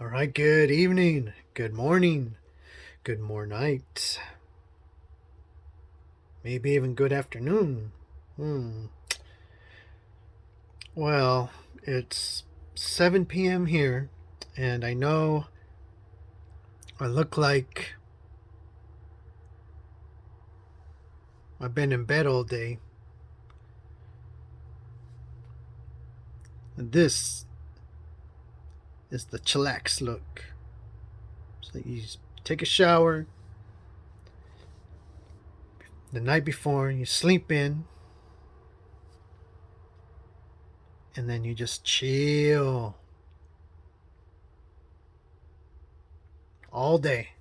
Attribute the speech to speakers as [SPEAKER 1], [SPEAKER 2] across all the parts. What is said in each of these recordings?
[SPEAKER 1] All right, good evening, good morning, good more night, maybe even good afternoon. Hmm. Well, it's 7 p.m. here, and I know I look like I've been in bed all day. And this is the chillax look. So you take a shower the night before, you sleep in, and then you just chill all day.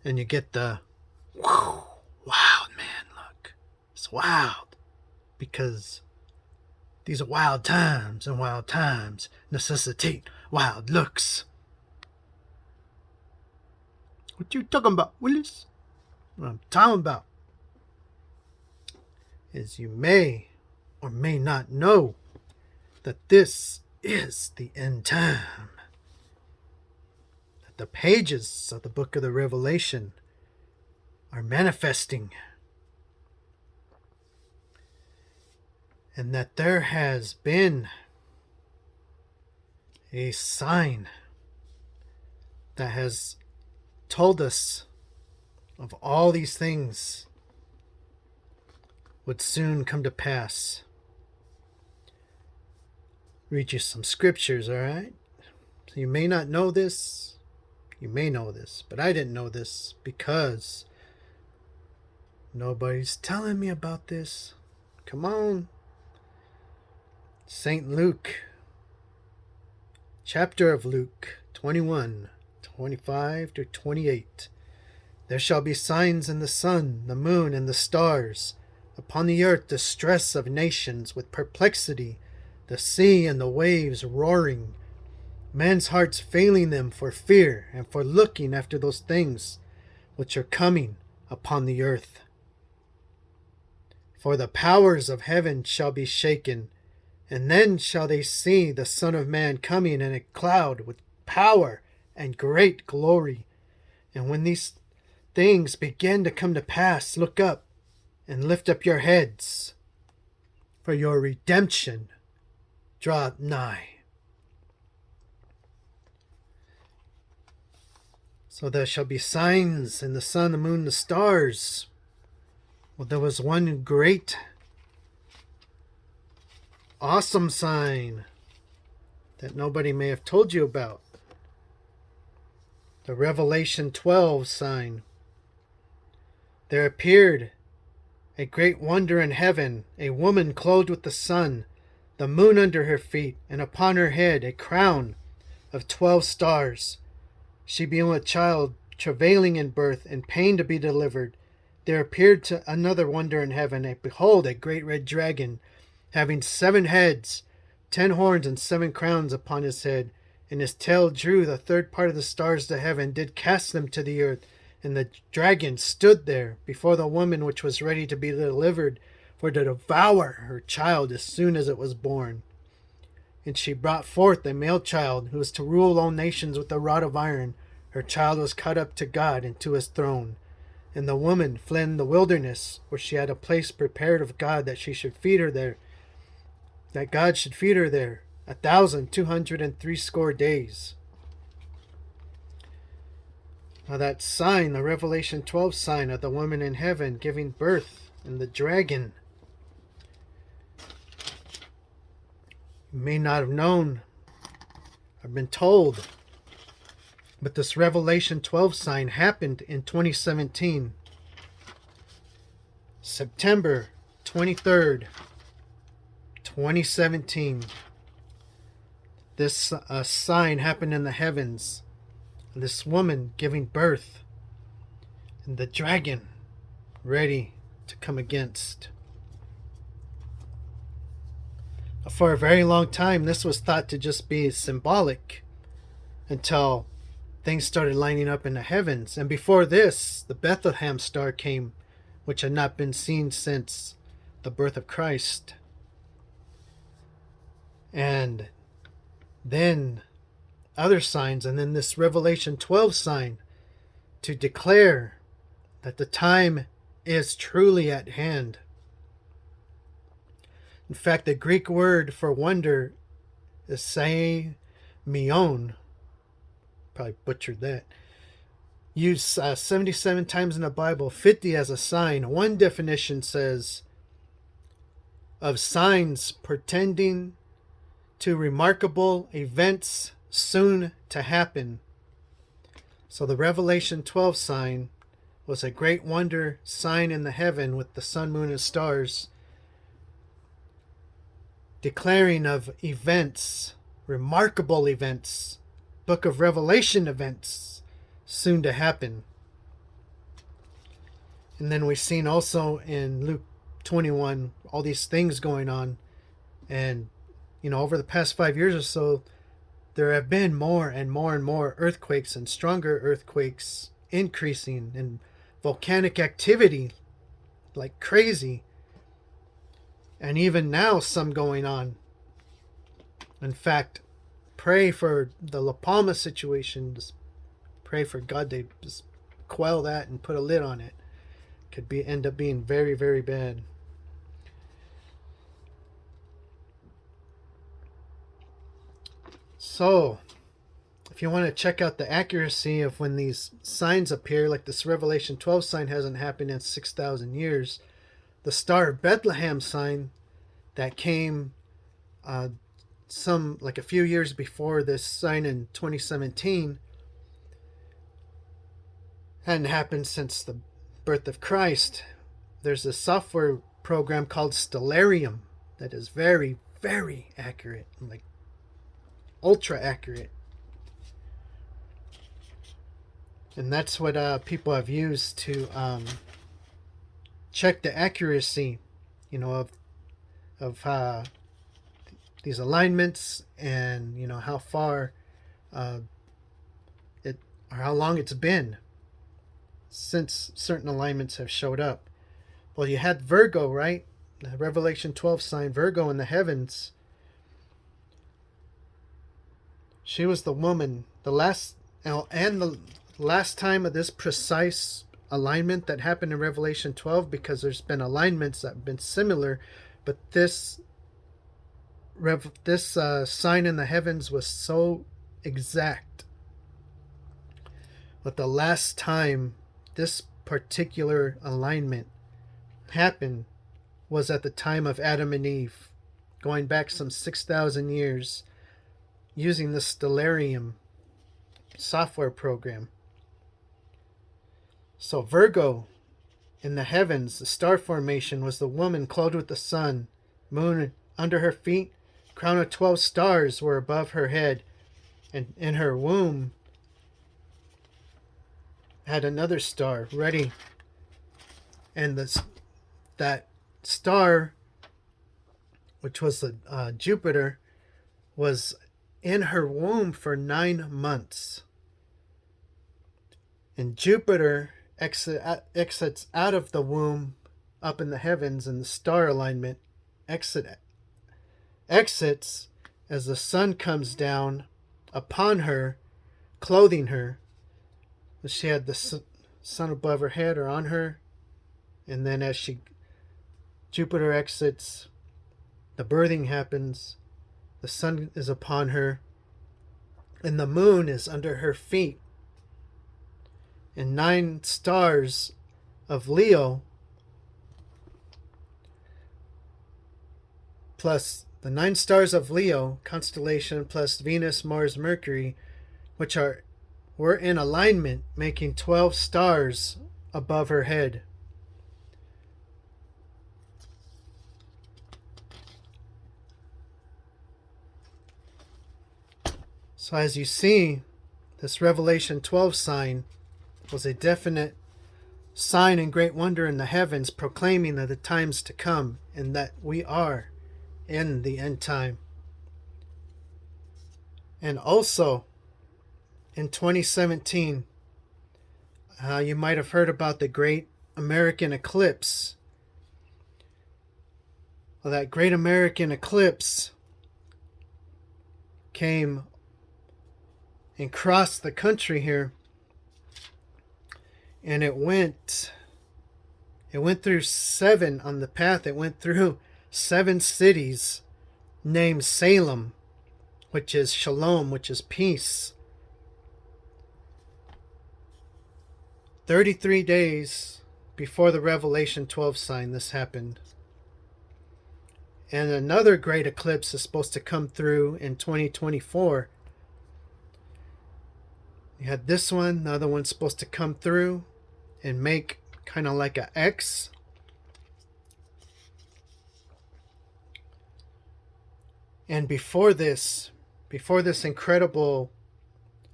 [SPEAKER 1] And you get the wild man look. It's wild because these are wild times, and wild times necessitate wild looks. What you talking about, Willis? What I'm talking about is you may or may not know that this is the end time. That the pages of the book of the Revelation are manifesting. And that there has been a sign that has told us of all these things would soon come to pass. Read you some scriptures, alright? So you may not know this, you may know this, but I didn't know this because nobody's telling me about this. Come on. St. Luke, chapter of Luke 21, 25 to 28. There shall be signs in the sun, the moon, and the stars. Upon the earth distress of nations with perplexity, the sea and the waves roaring, men's hearts failing them for fear and for looking after those things which are coming upon the earth. For the powers of heaven shall be shaken, and then shall they see the Son of Man coming in a cloud with power and great glory. And when these things begin to come to pass, look up and lift up your heads, for your redemption draweth nigh. So there shall be signs in the sun, the moon, the stars. Well, there was one great, awesome sign that nobody may have told you about. The Revelation 12 sign. There appeared a great wonder in heaven, a woman clothed with the sun, the moon under her feet, and upon her head a crown of 12 stars. She being a child, travailing in birth, and pain to be delivered. There appeared to another wonder in heaven, and behold, a great red dragon, having 7 heads, 10 horns, and 7 crowns upon his head. And his tail drew the third part of the stars to heaven, did cast them to the earth. And the dragon stood there before the woman which was ready to be delivered, for to devour her child as soon as it was born. And she brought forth a male child, who was to rule all nations with a rod of iron. Her child was caught up to God and to his throne. And the woman fled in the wilderness, where she had a place prepared of God, that she should feed her there, that God should feed her there 1,260 days. Now that sign, the Revelation 12 sign of the woman in heaven giving birth, and the dragon, you may not have known or been told, but this Revelation 12 sign happened in 2017. September 23rd, 2017. This sign happened in the heavens. This woman giving birth, and the dragon ready to come against. For a very long time, this was thought to just be symbolic until things started lining up in the heavens. And before this, the Bethlehem star came, which had not been seen since the birth of Christ. And then other signs, and then this Revelation 12 sign to declare that the time is truly at hand. In fact, the Greek word for wonder is mion. Probably butchered that. Used 77 times in the Bible, 50 as a sign. One definition says, of signs portending to remarkable events soon to happen. So the Revelation 12 sign was a great wonder sign in the heaven with the sun, moon, and stars, declaring of events, remarkable events, Book of Revelation events soon to happen. And then we've seen also in Luke 21 all these things going on, and over the past 5 years or so, there have been more and more and more earthquakes and stronger earthquakes increasing, and volcanic activity like crazy, and even now some going on. In fact, pray for the La Palma situation. Just pray for God to just quell that and put a lid on it. Could end up being very, very bad. So, if you want to check out the accuracy of when these signs appear, like this Revelation 12 sign hasn't happened in 6,000 years, the Star of Bethlehem sign that came a few years before this sign in 2017 hadn't happened since the birth of Christ. There's a software program called Stellarium that is very, very accurate, like ultra accurate. And that's what people have used to check the accuracy, of these alignments, and how far it or how long it's been since certain alignments have showed up. Well, you had Virgo, right? The Revelation 12 sign, Virgo in the heavens. She was the woman, the last time of this precise alignment that happened in Revelation 12, because there's been alignments that have been similar, but this sign in the heavens was so exact. But the last time this particular alignment happened was at the time of Adam and Eve, going back some 6,000 years, using the Stellarium software program. So Virgo in the heavens, the star formation, was the woman clothed with the sun, moon under her feet, crown of 12 stars were above her head, and in her womb had another star ready. And that star, which was Jupiter, was in her womb for 9 months. And Jupiter exits out of the womb up in the heavens, and the star alignment exits as the sun comes down upon her, clothing her. She had the sun above her head or on her, and then as Jupiter exits, the birthing happens, the sun is upon her, and the moon is under her feet. And 9 stars of Leo, plus the 9 stars of Leo constellation, plus Venus, Mars, Mercury, which were in alignment, making 12 stars above her head. So as you see, this Revelation 12 sign was a definite sign and great wonder in the heavens, proclaiming that the times to come and that we are in the end time. And also in 2017, you might have heard about the Great American Eclipse. Well, that Great American Eclipse came and crossed the country here. And it went through seven on the path. It went through 7 cities named Salem, which is shalom, which is peace. 33 days before the Revelation 12 sign, this happened. And another great eclipse is supposed to come through in 2024. You had this one, the other one's supposed to come through and make kind of like an X. And before this incredible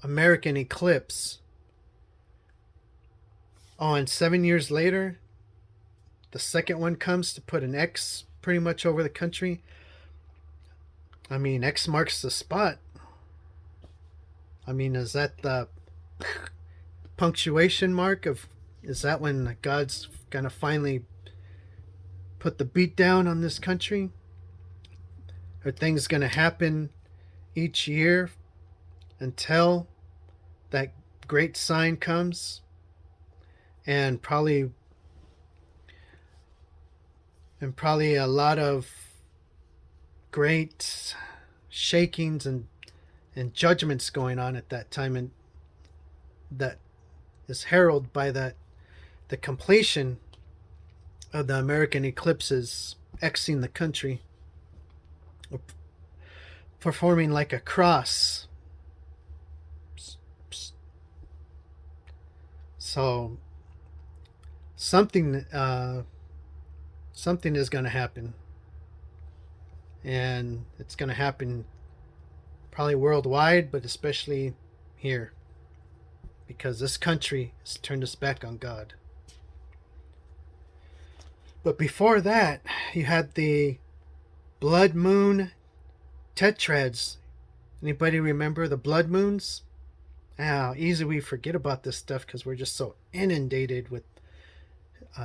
[SPEAKER 1] American eclipse, and 7 years later, the second one comes to put an X pretty much over the country. I mean, X marks the spot. I mean, is that the punctuation mark of, is that when God's gonna finally put the beat down on this country? Are things gonna happen each year until that great sign comes? And probably a lot of great shakings and judgments going on at that time, and that is heralded by the completion of the American eclipses, Xing the country, performing like a cross. So something is going to happen, and it's going to happen probably worldwide, but especially here, because this country has turned its back on God. But before that, you had the blood moon tetrads. Anybody remember the blood moons? How easy we forget about this stuff because we're just so inundated with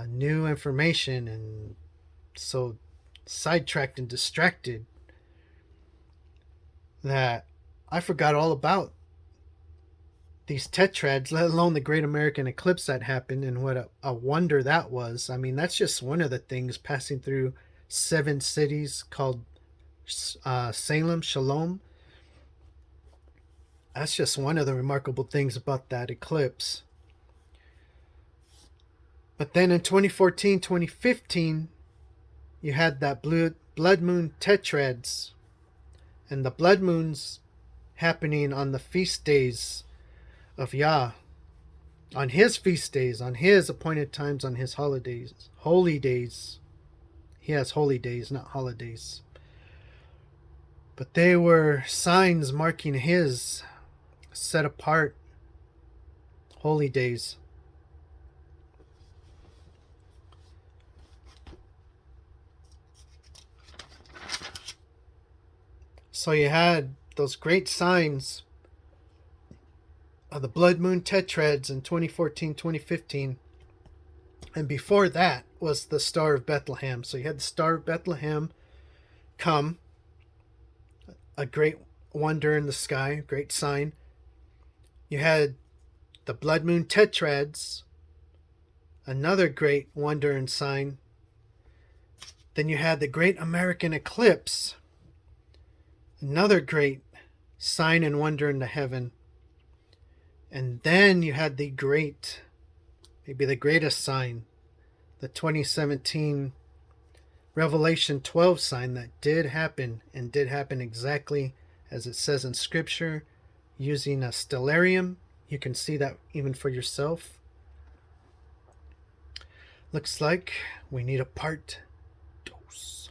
[SPEAKER 1] new information and so sidetracked and distracted that I forgot all about these tetrads, let alone the great American eclipse that happened, and what a wonder that was. I mean, that's just one of the things, passing through 7 cities called Salem, Shalom. That's just one of the remarkable things about that eclipse. But then in 2014, 2015, you had that blood moon tetrads, and the blood moons happening on the feast days of Yah, on his feast days, on his appointed times, on his holidays, holy days. He has holy days, not holidays. But they were signs marking his set apart holy days. So you had those great signs of the blood moon tetrads in 2014, 2015. And before that was the Star of Bethlehem. So you had the Star of Bethlehem come, a great wonder in the sky, great sign. You had the blood moon tetrads, another great wonder and sign. Then you had the great American eclipse, another great sign and wonder in the heaven. And then you had the great, maybe the greatest sign, the 2017 Revelation 12 sign that did happen, and did happen exactly as it says in Scripture, using a stellarium. You can see that even for yourself. Looks like we need a part dose.